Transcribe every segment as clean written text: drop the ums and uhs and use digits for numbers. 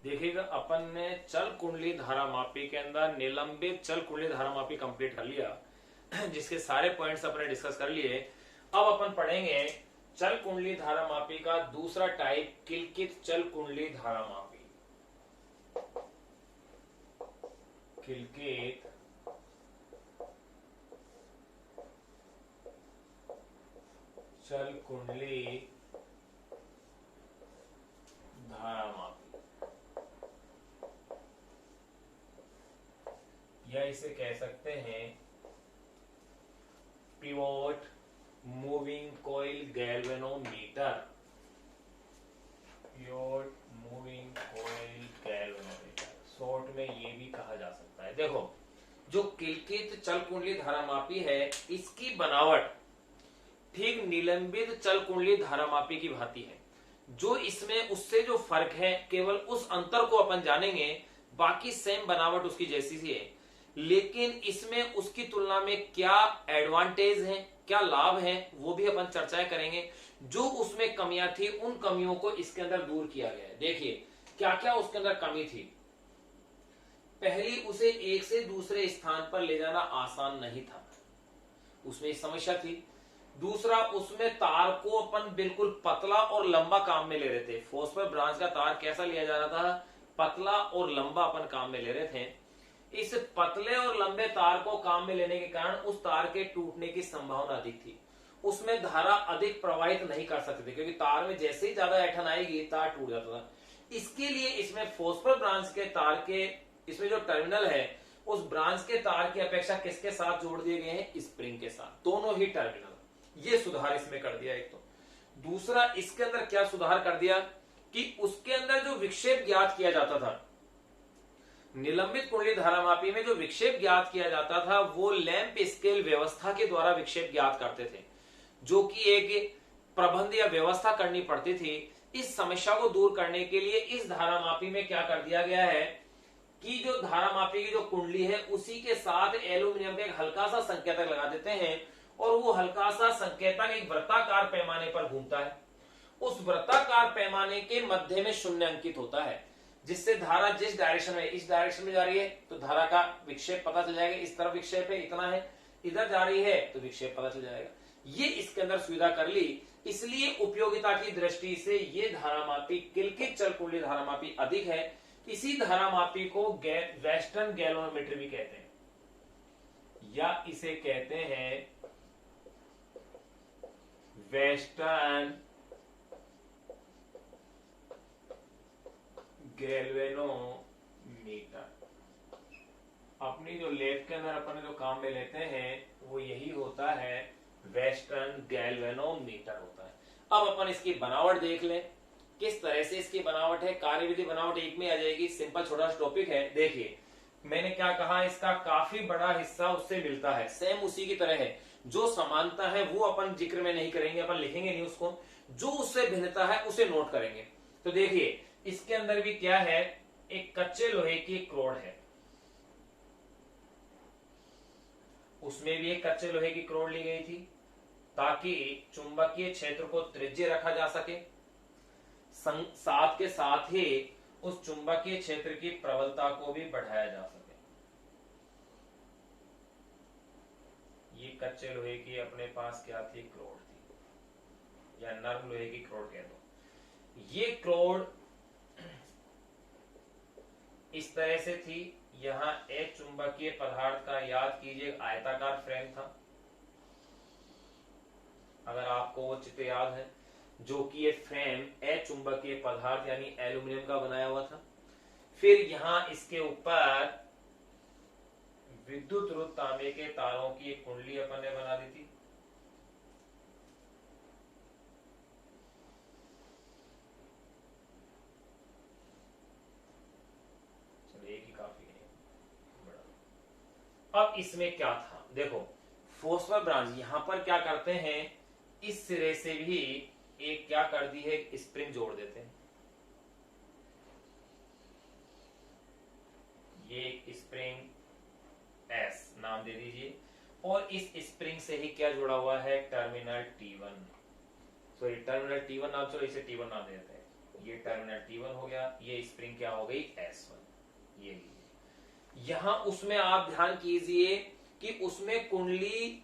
देखिएगा, अपन ने चल कुंडली धारामापी के अंदर निलंबित चल कुंडली धारामापी कंप्लीट कर लिया जिसके सारे पॉइंट्स अपने डिस्कस कर लिए। अब अपन पढ़ेंगे चल कुंडली धारामापी का दूसरा टाइप, किलकित चल कुंडली धारामापी। किलकित चल कुंडली धारामापी, या इसे कह सकते हैं pivot moving coil galvanometer. Pivot moving coil galvanometer, short में ये भी कहा जा सकता है। देखो, जो किलकित चल कुंडली धारामापी है, इसकी बनावट ठीक निलंबित चल कुंडली धारामापी की भांति है। जो इसमें उससे जो फर्क है, केवल उस अंतर को अपन जानेंगे, बाकी सेम बनावट उसकी जैसी सी है। लेकिन इसमें उसकी तुलना में क्या एडवांटेज है, क्या लाभ है, वो भी अपन चर्चाएं करेंगे। जो उसमें कमियां थी, उन कमियों को इसके अंदर दूर किया गया है। देखिए क्या क्या उसके अंदर कमी थी। पहली, उसे एक से दूसरे स्थान पर ले जाना आसान नहीं था, उसमें एक समस्या थी। दूसरा, उसमें तार को अपन बिल्कुल पतला और लंबा काम में ले रहे थे। फॉस्फर ब्रांच का तार कैसा लिया जा रहा था? पतला और लंबा अपन काम में ले रहे थे। इस पतले और लंबे तार को काम में लेने के कारण उस तार के टूटने की संभावना अधिक थी। उसमें धारा अधिक प्रवाहित नहीं कर सकते थे, क्योंकि तार में जैसे ही ज्यादा ऐठन आएगी तार टूट जाता था। इसके लिए इसमें फॉस्फर ब्रांच के तार के, इसमें जो टर्मिनल है, उस ब्रांच के तार की अपेक्षा किसके साथ जोड़ दिए गए हैं? स्प्रिंग के साथ, दोनों ही टर्मिनल। ये सुधार इसमें कर दिया एक तो। दूसरा, इसके अंदर क्या सुधार कर दिया कि उसके अंदर जो विक्षेप ज्ञात किया जाता था, निलंबित कुंडली धारामापी में जो विक्षेप ज्ञात किया जाता था, वो लैंप स्केल व्यवस्था के द्वारा विक्षेप ज्ञात करते थे, जो कि एक प्रबंध या व्यवस्था करनी पड़ती थी। इस समस्या को दूर करने के लिए इस धारामापी में क्या कर दिया गया है कि जो धारामापी की जो कुंडली है, उसी के साथ एल्यूमिनियम का एक हल्का सा संकेतक लगा देते हैं, और वो हल्का सा संकेतक एक वृत्ताकार पैमाने पर घूमता है। उस वृत्ताकार पैमाने के मध्य में शून्य अंकित होता है, जिससे धारा जिस डायरेक्शन में, इस डायरेक्शन में जा रही है तो धारा का विक्षेप पता चल जाएगा, इस तरफ विक्षेप है इतना है, इधर जा रही है तो विक्षेप पता चल जाएगा। ये इसके अंदर सुविधा कर ली। इसलिए उपयोगिता की दृष्टि से ये धारामापी, किलकित चल कुंडली धारामापी अधिक है। इसी धारामापी को वेस्टर्न गैल्वेनोमीटर भी कहते हैं, या इसे कहते हैं वेस्टर्न गैल्वेनोमीटर। अपनी जो लैब के अंदर अपन जो काम में लेते हैं, वो यही होता है, वेस्टर्न गैल्वेनोमीटर होता है। अब अपन इसकी बनावट देख लें, किस तरह से इसकी बनावट है। कार्यविधि बनावट एक में आ जाएगी, सिंपल छोटा सा टॉपिक है। देखिए मैंने क्या कहा, इसका काफी बड़ा हिस्सा उससे मिलता है, सेम उसी की तरह है। जो समानता है वो अपन जिक्र में नहीं करेंगे, अपन लिखेंगे नहीं उसको, जो उससे भिन्नता है उसे नोट करेंगे। तो देखिए इसके अंदर भी क्या है, एक कच्चे लोहे की एक रॉड है, उसमें भी एक कच्चे लोहे की रॉड ली गई थी ताकि चुंबकीय क्षेत्र को त्रिज्य रखा जा सके, साथ के साथ ही उस चुंबकीय क्षेत्र की प्रबलता को भी बढ़ाया जा सके। ये कच्चे लोहे की अपने पास क्या थी, क्रोड थी, या नर्म लोहे की क्रोड कह दो। ये क्रोड इस तरह से थी। यहां एक चुंबकीय पदार्थ का, याद कीजिए, आयताकार फ्रेम था, अगर आपको वो चित्र याद है, जो कि ये फ्रेम अचुंबकीय पदार्थ यानी एल्यूमिनियम का बनाया हुआ था। फिर यहां इसके ऊपर विद्युत रुद्ध तांबे के तारों की एक कुंडली अपन ने बना दी थी। चलो एक ही काफी है बड़ा। अब इसमें क्या था, देखो फॉस्फर ब्रांच यहां पर क्या करते हैं, इस सिरे से भी एक क्या कर दी है, स्प्रिंग जोड़ देते हैं। ये एक स्प्रिंग एस नाम दे दीजिए, और इस स्प्रिंग से ही क्या जुड़ा हुआ है, terminal T1। Sorry terminal T1 नाम, चलो इसे T1 नाम देते हैं। ये टर्मिनल T1 हो गया, ये स्प्रिंग क्या हो गई S1। ये लीजिए, यहां उसमें आप ध्यान कीजिए कि उसमें कुंडली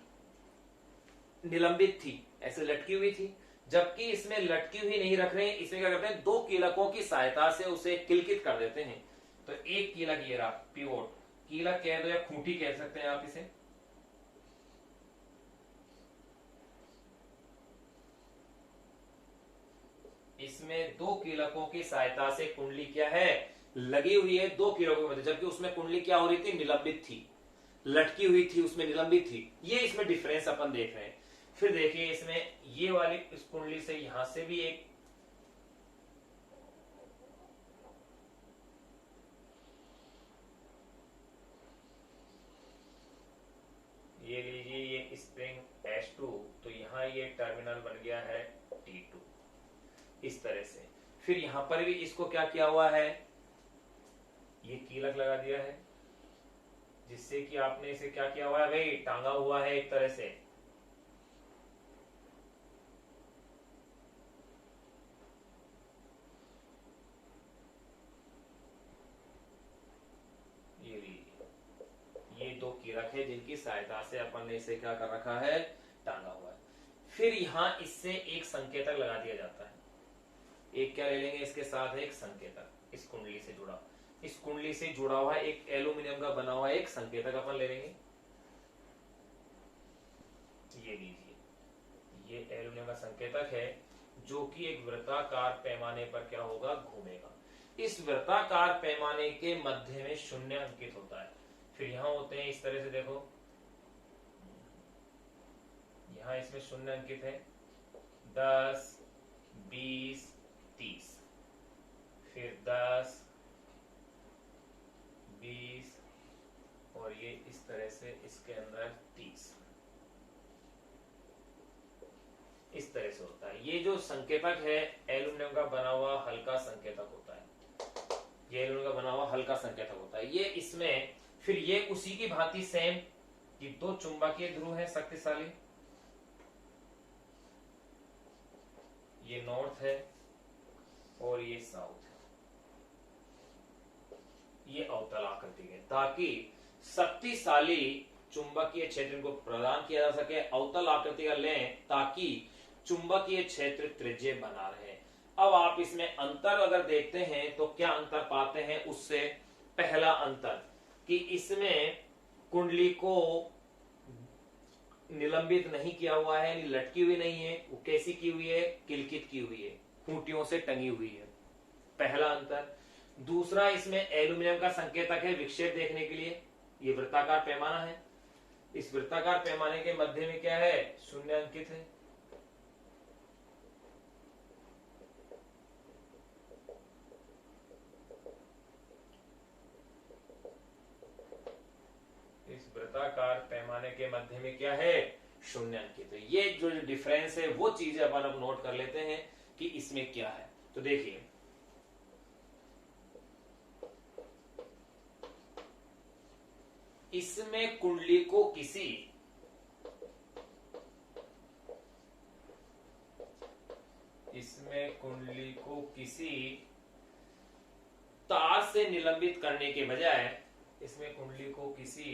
निलंबित थी, ऐसे लटकी हुई थी, जबकि इसमें लटकी हुई नहीं रख रहे हैं, इसमें क्या करते हैं, दो कीलकों की सहायता से उसे किलकित कर देते हैं। तो एक कीलक ये रहा, पिवोट कीलक कह दो या खूंटी कह सकते हैं आप इसे। इसमें दो कीलकों की सहायता से कुंडली क्या है, लगी हुई है दो कीलकों के मध्य, जबकि उसमें कुंडली क्या हो रही थी, निलंबित थी, लटकी हुई थी, उसमें निलंबित थी। ये इसमें डिफरेंस अपन देख रहे हैं। फिर देखिए इसमें ये वाली इस कुंडली से यहां से भी एक, ये लीजिए ये स्प्रिंग S2, तो यहां ये टर्मिनल बन गया है T2 इस तरह से। फिर यहां पर भी इसको क्या किया हुआ है, ये कीलक लगा दिया है, जिससे कि आपने इसे क्या किया हुआ है भाई, टांगा हुआ है एक तरह से। ये लीजिए, ये दो कीलक है जिनकी सहायता से अपन ने इसे क्या कर रखा है, टांगा हुआ है। फिर यहां इससे एक संकेतक लगा दिया जाता है। एक क्या ले लेंगे, इसके साथ एक संकेतक, इस कुंडली से जुड़ा, इस कुंडली से जुड़ा हुआ एक एल्यूमिनियम का बना हुआ एक संकेतक अपन ले लेंगे। ये लीजिए, ये एल्यूमिनियम का संकेतक है, जो कि एक वृत्ताकार पैमाने पर क्या होगा, घूमेगा। इस वृत्ताकार पैमाने के मध्य में शून्य अंकित होता है। फिर यहां होते हैं इस तरह से, देखो यहां इसमें शून्य अंकित है, 10, 20, 30, फिर 10, 20 और ये इस तरह से इसके अंदर 30, इस तरह से होता है। ये जो संकेतक है एल्यूमिनियम का बना हुआ हल्का संकेतक होता है, ये एल्यूमिनियम का बना हुआ हल्का संकेतक होता है। ये इसमें फिर ये उसी की भांति सेम, ये दो चुंबकीय ध्रुव है शक्तिशाली, ये नॉर्थ है और ये साउथ है, ये अवतल आकृति है, ताकि शक्तिशाली चुंबकीय क्षेत्र को प्रदान किया जा सके। अवतल आकृति का लें ताकि चुंबकीय क्षेत्र त्रिज्य बना रहे। अब आप इसमें अंतर अगर देखते हैं तो क्या अंतर पाते हैं, उससे पहला अंतर कि इसमें कुंडली को निलंबित नहीं किया हुआ है, लटकी हुई नहीं है, वो कैसी की हुई है, किलकित की हुई है, खूंटियों से टंगी हुई है, पहला अंतर। दूसरा, इसमें एल्यूमिनियम का संकेतक है विक्षेप देखने के लिए, ये वृत्ताकार पैमाना है, इस वृत्ताकार पैमाने के मध्य में क्या है, शून्य अंकित है। इस वृत्ताकार पैमाने के मध्य में क्या है, शून्य अंकित है। ये जो डिफरेंस है वो चीजें अपन अब नोट कर लेते हैं कि इसमें क्या है। तो देखिए इसमें कुंडली को किसी तार से निलंबित करने के बजाय, इसमें कुंडली को किसी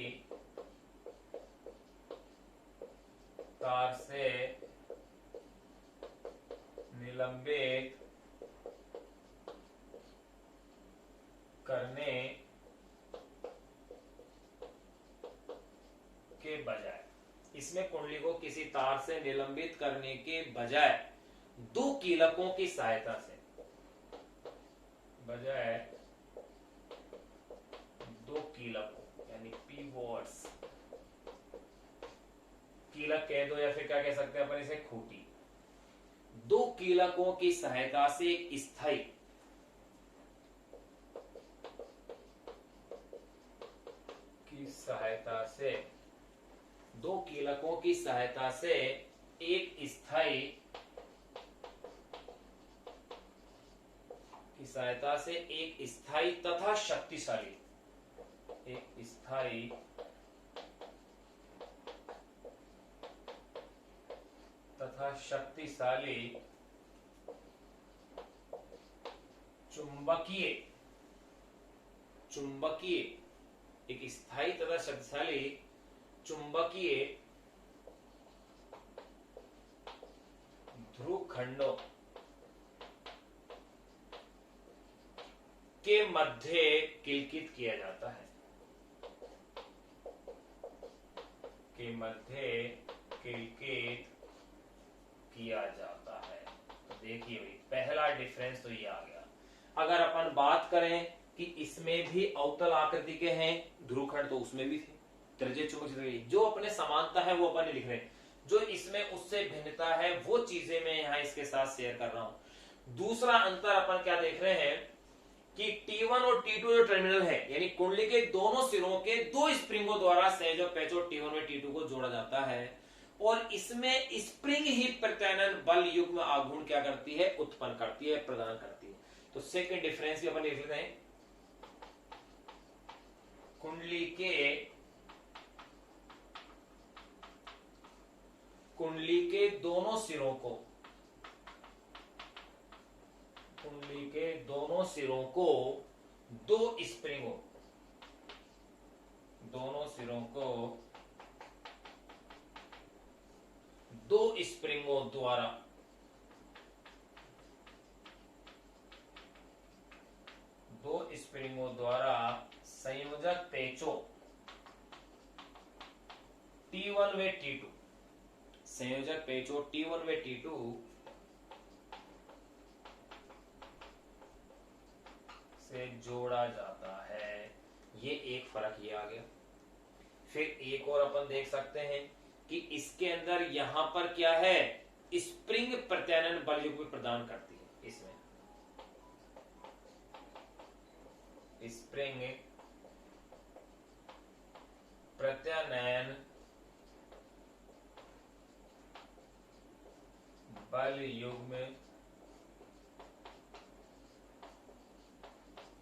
तार से निलंबित करने के बजाय, इसमें कुंडली को किसी तार से निलंबित करने के बजाय दो कीलकों की सहायता से, बजाय दो कीलकों यानी पिवोट्स, कीलक कह दो या फिर क्या कह सकते हैं अपन इसे, खूंटी, दो कीलकों की सहायता से एक स्थायी दो कीलकों की सहायता से एक स्थायी तथा शक्तिशाली, एक स्थायी तथा शक्तिशाली चुंबकीय, चुंबकीय एक स्थायी तथा शक्तिशाली चुंबकीय ध्रुव खंडों के मध्य किलकित किया जाता है, के मध्य किलकित किया जाता है। तो देखिए भाई पहला डिफरेंस तो ये आ गया। अगर अपन बात करें कि इसमें भी अवतल आकृति के हैं ध्रुवखंड, तो उसमें भी थे त्रिज्यीय चुंबकीय। जो अपने समानता है वो अपन लिख रहे हैं, जो इसमें उससे भिन्नता है वो चीजें मैं यहां इसके साथ शेयर कर रहा हूं। दूसरा अंतर अपन क्या देख रहे हैं कि T1 और T2 जो टर्मिनल है, यानी कुंडली के दोनों सिरों के दो स्प्रिंगों द्वारा संयोजक पैचो T1 में T2 को जोड़ा जाता है, और इसमें स्प्रिंग ही प्रत्यानयन बल युग्म आघूर्ण क्या करती है, उत्पन्न करती है, प्रदान करती है। तो सेकंड डिफरेंस भी अपन लिख लेते हैं, कुंडली के दोनों सिरों को, कुंडली के दोनों सिरों को दो स्प्रिंगों, दोनों सिरों को दो स्प्रिंगों द्वारा संयोजक पेचों T1 व T2, संयोजक पेचों T1 व T2 से जोड़ा जाता है। ये एक फर्क ये आ गया। फिर एक और अपन देख सकते हैं कि इसके अंदर यहां पर क्या है, स्प्रिंग प्रत्यानयन बल युग्म प्रदान करती है। इसमें स्प्रिंग प्रत्यानयन बल युग्म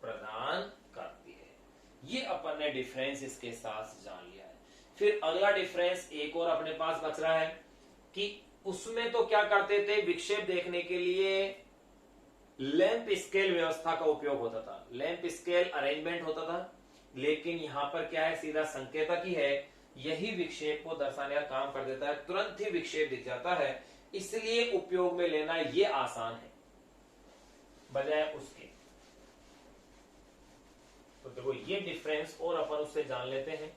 प्रदान करती है। ये अपन ने डिफरेंस इसके साथ जान लिया है। फिर अगला डिफरेंस एक और अपने पास बच रहा है कि उसमें तो क्या करते थे, विक्षेप देखने के लिए लैंप स्केल व्यवस्था का उपयोग होता था, लैंप स्केल अरेंजमेंट होता था। लेकिन यहां पर क्या है, सीधा संकेतक ही है, यही विक्षेप को दर्शाने का काम कर देता है, तुरंत ही विक्षेप दिख जाता है, इसलिए उपयोग में लेना ये आसान है बजाय उसके। तो देखो ये डिफरेंस और अपन उससे जान लेते हैं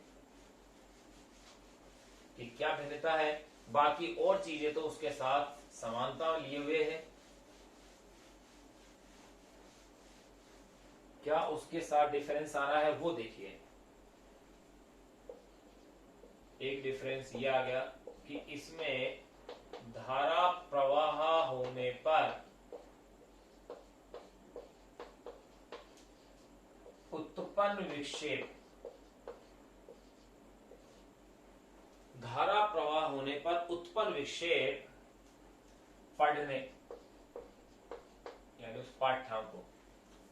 कि क्या भिन्नता है। बाकी और चीजें तो उसके साथ समानता लिए हुए है। क्या उसके साथ डिफरेंस आ रहा है वो देखिए। एक डिफरेंस ये आ गया कि इसमें धारा प्रवाह होने पर उत्पन्न विक्षेप, धारा प्रवाह होने पर उत्पन्न विक्षेप पढ़ने, यानी उस पाठ्यांक को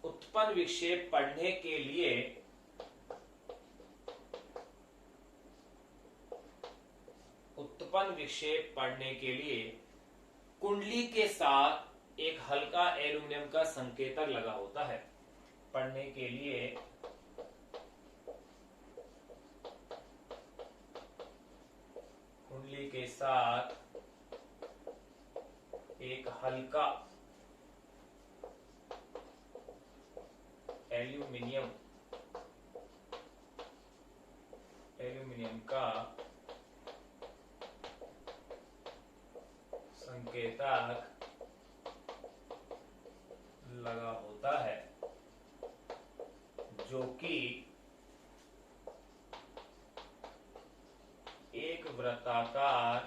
उत्पन्न विक्षेप पढ़ने के लिए कुंडली के साथ एक हल्का एल्यूमिनियम का संकेतक लगा होता है। पढ़ने के लिए कुंडली के साथ एक हल्का एल्यूमिनियम का संकेतक लगा होता है, जो कि एक वृत्ताकार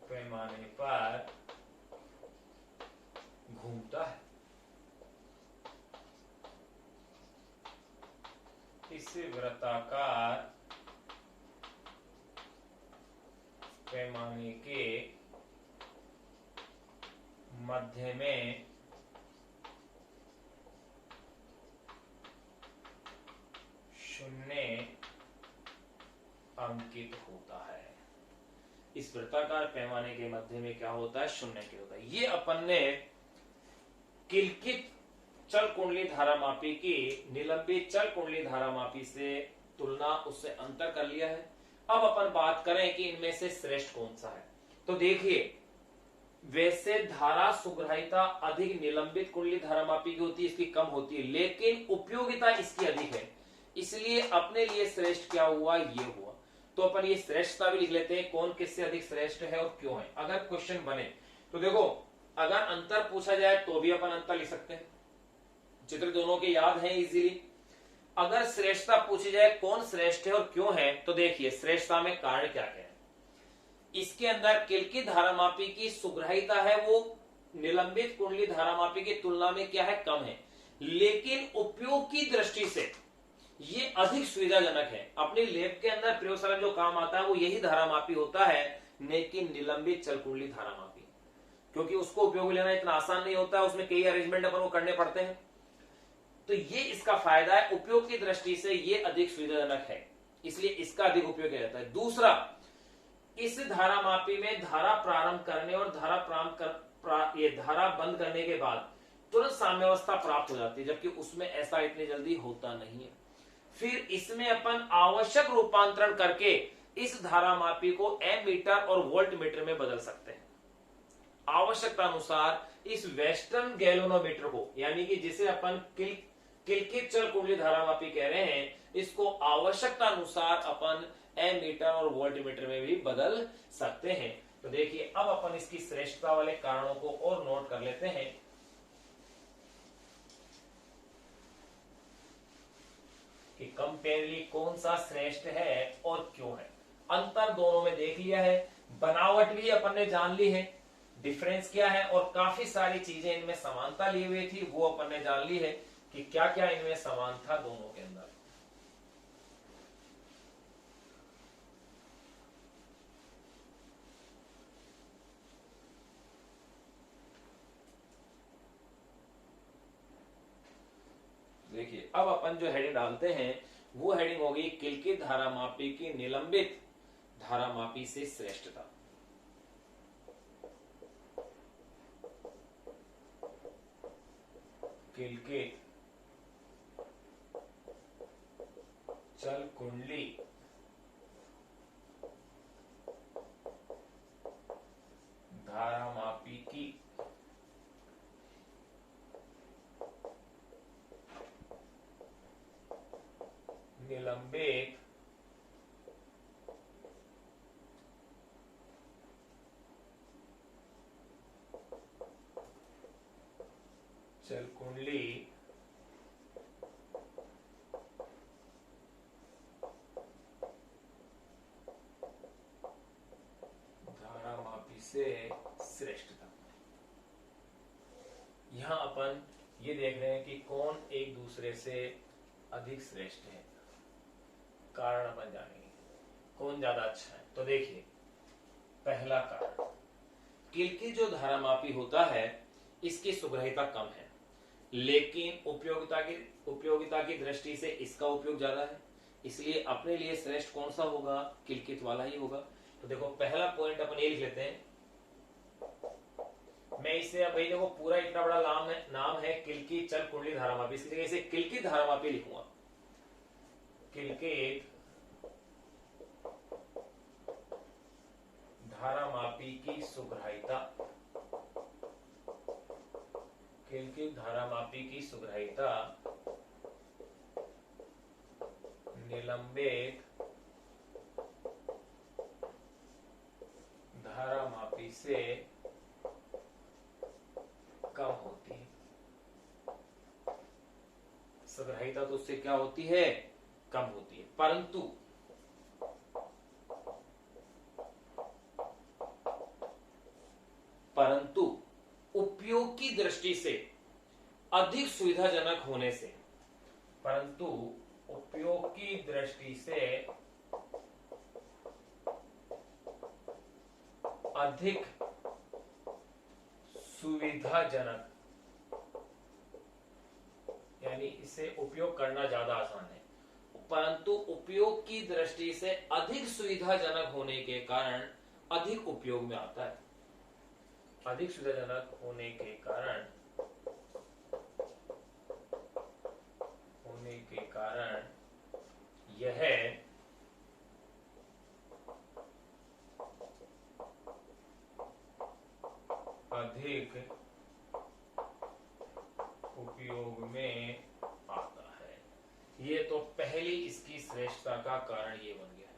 पैमाने पर घूमता है। इस वृत्ताकार पैमाने के मध्य में शून्य अंकित होता है। इस वृत्ताकार पैमाने के मध्य में क्या होता है, शून्य के होता है। ये अपन ने किलकित चल कुंडली धारामापी की निलंबित चल कुंडली धारामापी से तुलना, उससे अंतर कर लिया है। अब अपन बात करें कि इनमें से श्रेष्ठ कौन सा है। तो देखिए, वैसे धारा सुग्राहिता अधिक निलंबित कुंडली धारामापी की होती है, इसकी कम होती है, लेकिन उपयोगिता इसकी अधिक है, इसलिए अपने लिए श्रेष्ठ क्या हुआ, ये हुआ। तो अपन ये श्रेष्ठता भी लिख लेते हैं, कौन किससे अधिक श्रेष्ठ है और क्यों है। अगर क्वेश्चन बने तो देखो, अगर अंतर पूछा जाए तो भी अपन अंतर लिख सकते हैं, चित्र दोनों के याद हैं इजीली। अगर श्रेष्ठता पूछी जाए कौन श्रेष्ठ है और क्यों है, तो देखिए श्रेष्ठता में कारण क्या क्या है। इसके अंदर किलकित धारामापी की सुग्राहिता है वो निलंबित कुंडली धारामापी की तुलना में क्या है, कम है, लेकिन उपयोग की दृष्टि से ये अधिक सुविधाजनक है। अपनी लैब के अंदर प्रयोगशाला जो काम आता है वो यही धारामापी होता है, लेकिन निलंबित चल कुंडली धारामापी, क्योंकि उसको उपयोग लेना इतना आसान नहीं होता है, उसमें कई अरेंजमेंट अपन को करने पड़ते हैं। तो ये इसका फायदा है, उपयोग की दृष्टि से ये अधिक सुविधाजनक है, इसलिए इसका अधिक उपयोग किया जाता है। दूसरा, इस धारामापी में धारा प्रारंभ करने और धारा बंद करने के बाद तुरंत साम्यावस्था प्राप्त हो जाती है, जबकि उसमें ऐसा इतनी जल्दी होता नहीं है। फिर इसमें अपन आवश्यक रूपांतरण करके इस धारामापी को एमीटर और वोल्ट मीटर में बदल सकते हैं। आवश्यकता अनुसार इस वेस्टर्न गैल्वेनोमीटर को, यानी कि जिसे अपन किलकित चल कुंडली धारामापी कह रहे हैं, इसको आवश्यकता अनुसार अपन एमीटर और वोल्ट मीटर में भी बदल सकते हैं। तो देखिए, अब अपन इसकी श्रेष्ठता वाले कारणों को और नोट कर लेते हैं। कि कंपेयरली कौन सा श्रेष्ठ है और क्यों है। अंतर दोनों में देख लिया है, बनावट भी अपन ने जान ली है, डिफरेंस क्या है, और काफी सारी चीजें इनमें समानता ली हुई थी वो अपन ने जान ली है कि क्या क्या इनमें समान था दोनों के अंदर। देखिए, अब अपन जो हेडिंग डालते हैं वो हेडिंग होगी किलकित धारामापी की निलंबित धारामापी से श्रेष्ठता। किलकित चल कुंडली धारामापी की निलंबित चल कुंडली धारामापी से श्रेष्ठता। यहां अपन ये देख रहे हैं कि कौन एक दूसरे से अधिक श्रेष्ठ है। कारण अपन जानेंगे कौन ज्यादा अच्छा है। तो देखिए, पहला कारण, किलकित जो धारामापी होता है इसकी सुग्राहिता कम है, लेकिन उपयोगिता की दृष्टि से इसका उपयोग ज्यादा है, इसलिए अपने लिए श्रेष्ठ कौन सा होगा, किलकित वाला ही होगा। तो देखो, पहला पॉइंट अपन ये लिख लेते हैं। मैं इसे अब भाई देखो, पूरा इतना बड़ा नाम है किलकित चल कुंडली धारामापी, इसकी जगह इसे किलकित धारामापी लिखूंगा। किलकित धारामापी की सुग्राहिता, किलकित धारामापी की सुग्राहिता निलंबित धारामापी से कम होती है। सुग्राहिता तो उससे क्या होती है, कम होती है, परंतु उपयोग की दृष्टि से अधिक सुविधाजनक होने से, परंतु उपयोग की दृष्टि से अधिक सुविधाजनक, यानी इसे उपयोग करना ज्यादा आसान है, परंतु उपयोग की दृष्टि से अधिक सुविधाजनक होने के कारण अधिक उपयोग में आता है। अधिक सुविधाजनक होने के कारण यह अधिक उपयोग में आता है। ये तो पहली इसकी श्रेष्ठता का कारण ये बन गया है।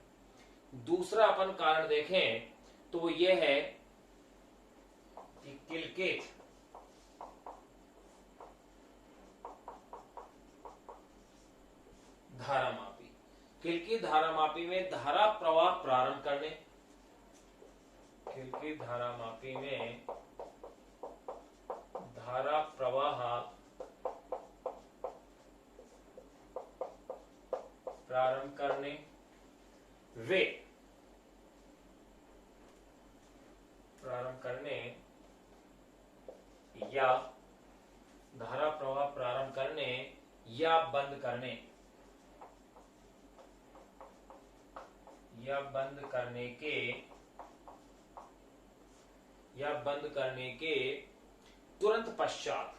दूसरा अपन कारण देखें तो वो ये है कि किलकेत धारामापी, किलकेत धारामापी में धारा प्रवाह प्रारंभ करने, किलकेत धारामापी में धारा प्रवाह प्रारंभ करने वे प्रारंभ करने या धारा प्रवाह प्रारंभ करने या बंद करने या बंद करने के तुरंत पश्चात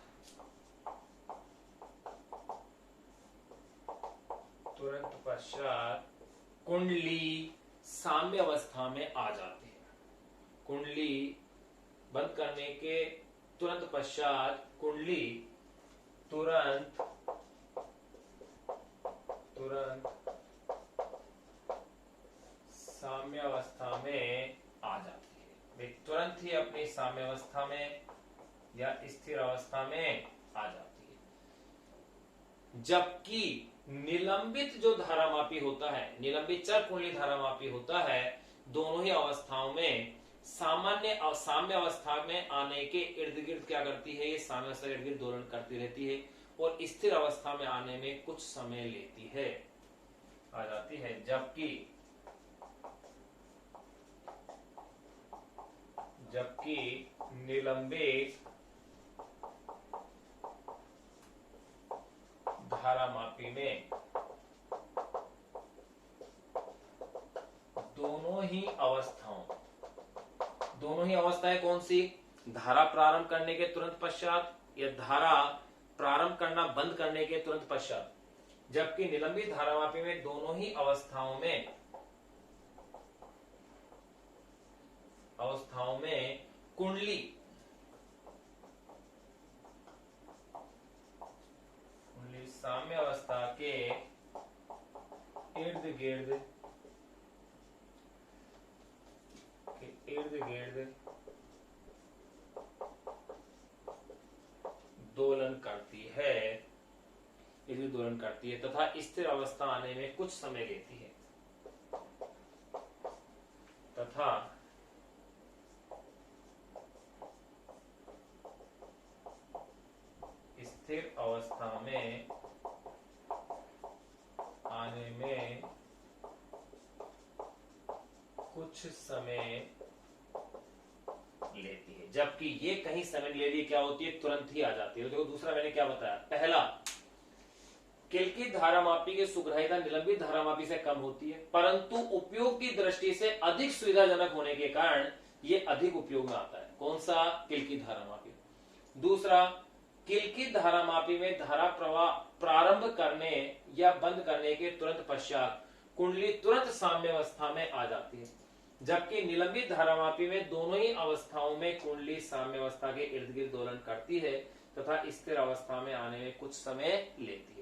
कुंडली साम्य अवस्था में आ जाती है। कुंडली बंद करने के तुरंत पश्चात कुंडली तुरंत साम्य अवस्था में आ जाती है। वे तुरंत ही अपनी साम्य अवस्था में या स्थिर अवस्था में आ जाती है। जबकि निलंबित जो धारामापी होता है, निलंबित चर कुंडली धारामापी होता है, दोनों ही अवस्थाओं में साम्य अवस्था में आने के इर्द गिर्द क्या करती है, ये साम्य अवस्था के इर्द गिर्द दोलन करती रहती है और स्थिर अवस्था में आने में कुछ समय लेती है, आ जाती है। जबकि निलंबित धारामापी में दोनों ही अवस्थाएं कौन सी, धारा प्रारंभ करने के तुरंत पश्चात या धारा प्रारंभ करना बंद करने के तुरंत पश्चात, जबकि निलंबित धारामापी में दोनों ही अवस्थाओं में कुंडली साम्य अवस्था के इर्द गिर्द दोलन करती है तथा स्थिर अवस्था आने में कुछ समय लेती है तथा स्थिर अवस्था में आने में कुछ समय लेती है। जबकि ये कहीं समय ले रही क्या होती है, तुरंत ही आ जाती है। देखो दूसरा मैंने क्या बताया, पहला किलकेत धारामापी की सुग्राह्यता निलंबित धारामापी से कम होती है, परंतु उपयोग की दृष्टि से अधिक सुविधाजनक होने के कारण ये अधिक उपयोग में आता है। कौन सा, किलकेत धारामापी। दूसरा, किलकेत धारामापी में धारा प्रवाह प्रारंभ करने या बंद करने के तुरंत पश्चात कुंडली तुरंत साम्य अवस्था में आ जाती है, जबकि निलंबित धारामापी में दोनों ही अवस्थाओं में कुंडली साम्य अवस्था के इर्द गिर्द दोलन करती है तथा स्थिर अवस्था में आने में कुछ समय लेती है।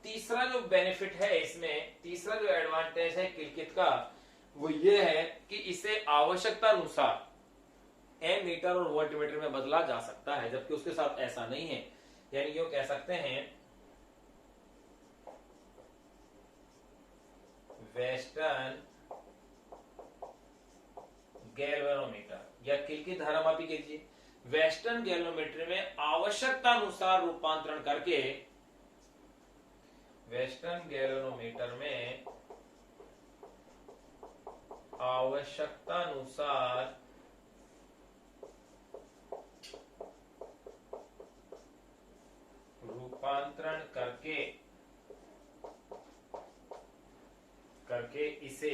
तीसरा जो बेनिफिट है इसमें, तीसरा जो एडवांटेज है किलकेत का, वो ये है कि इसे आवश्यकता अनुसार एमीटर और वोल्टमीटर में बदला जा सकता है, जबकि उसके साथ ऐसा नहीं है। यानी यो कह सकते हैं वेस्टर्न गैल्वेनोमीटर या किलकेत धारामापी के लिए वेस्टर्न गैल्वेनोमीटर में आवश्यकता अनुसार रूपांतरण करके, वेस्टर्न गैल्वेनोमीटर में आवश्यकता अनुसार रूपांतरण करके इसे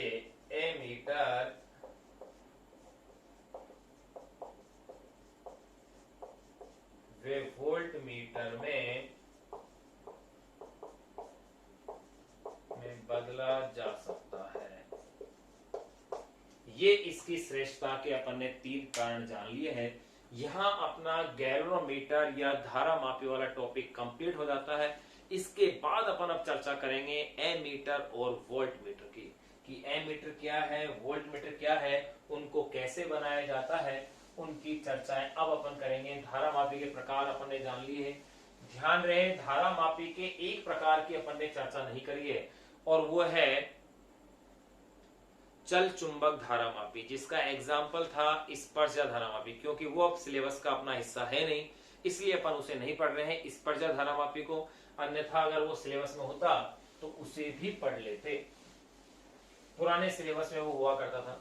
एमीटर वे वोल्ट मीटर में बदला जा सकता है। ये इसकी श्रेष्ठता के अपन ने 3 कारण जान लिए हैं। यहां अपना गैल्वेनोमीटर या धारा मापी वाला टॉपिक कंप्लीट हो जाता है। इसके बाद अपन अब चर्चा करेंगे एमीटर और वोल्ट मीटर की, कि एमीटर क्या है, वोल्ट मीटर क्या है, उनको कैसे बनाया जाता है, उनकी चर्चाएं अब अपन करेंगे। धारा मापी के प्रकार अपन ने जान लिए हैं। ध्यान रहे, धारा मापी के एक प्रकार की अपन ने चर्चा नहीं करी है, और वो है चल चुंबक धारा मापी, जिसका एग्जाम्पल था स्पर्शजा धारा मापी। क्योंकि वो अब सिलेबस का अपना हिस्सा है नहीं, इसलिए अपन उसे नहीं पढ़ रहे हैं स्पर्शजा धारा मापी को। अन्यथा अगर वो सिलेबस में होता तो उसे भी पढ़ लेते, पुराने सिलेबस में वो हुआ करता था।